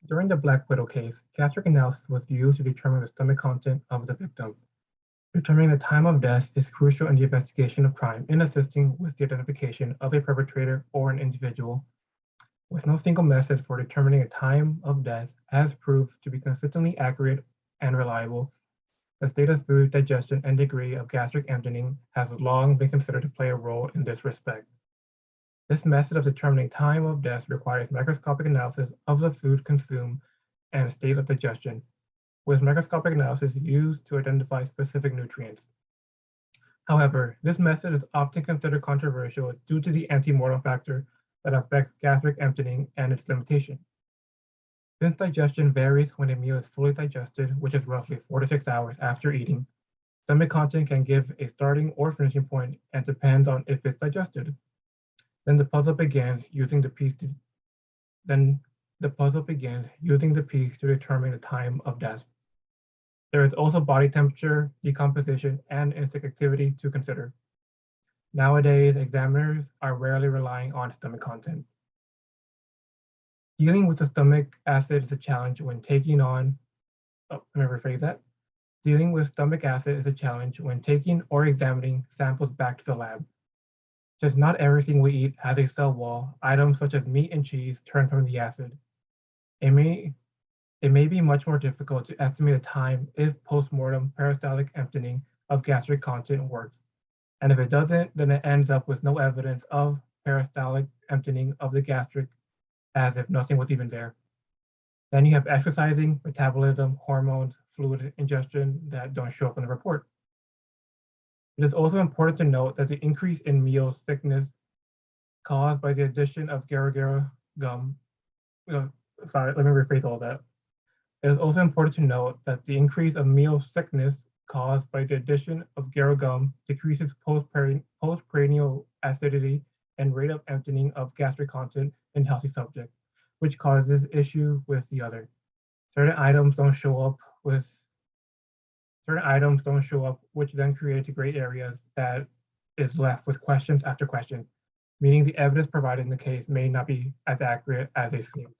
During the Black Widow case, gastric analysis was used to determine the stomach content of the victim. Determining the time of death is crucial in the investigation of crime in assisting with the identification of a perpetrator or an individual. With no single method for determining a time of death has proved to be consistently accurate and reliable, the state of food digestion and degree of gastric emptying has long been considered to play a role in this respect. This method of determining time of death requires microscopic analysis of the food consumed and state of digestion, with microscopic analysis used to identify specific nutrients. However, this method is often considered controversial due to the antemortem factor that affects gastric emptying and its limitation. Since digestion varies when a meal is fully digested, which is roughly 4 to 6 hours after eating, stomach content can give a starting or finishing point and depends on if it's digested. Then the puzzle begins using the piece to determine the time of death. There is also body temperature, decomposition, and insect activity to consider. Nowadays, examiners are rarely relying on stomach content. Dealing with the stomach acid is a challenge when taking on, let me rephrase that. Dealing with stomach acid is a challenge when taking or examining samples back to the lab. Since not everything we eat has a cell wall, items such as meat and cheese turn from the acid. It may be much more difficult to estimate the time if post-mortem peristaltic emptying of gastric content works. And if it doesn't, then it ends up with no evidence of peristaltic emptying of the gastric, as if nothing was even there. Then you have exercising, metabolism, hormones, fluid ingestion that don't show up in the report. It is also important to note that the increase in meal thickness caused by the addition of agar-agar gum, sorry, let me rephrase all that. It is also important to note that the increase of meal thickness caused by the addition of agar gum decreases postprandial acidity and rate of emptying of gastric content in healthy subjects, which causes issue with the other. Certain items don't show up, which then creates gray areas that is left with questions after question, meaning the evidence provided in the case may not be as accurate as it seems.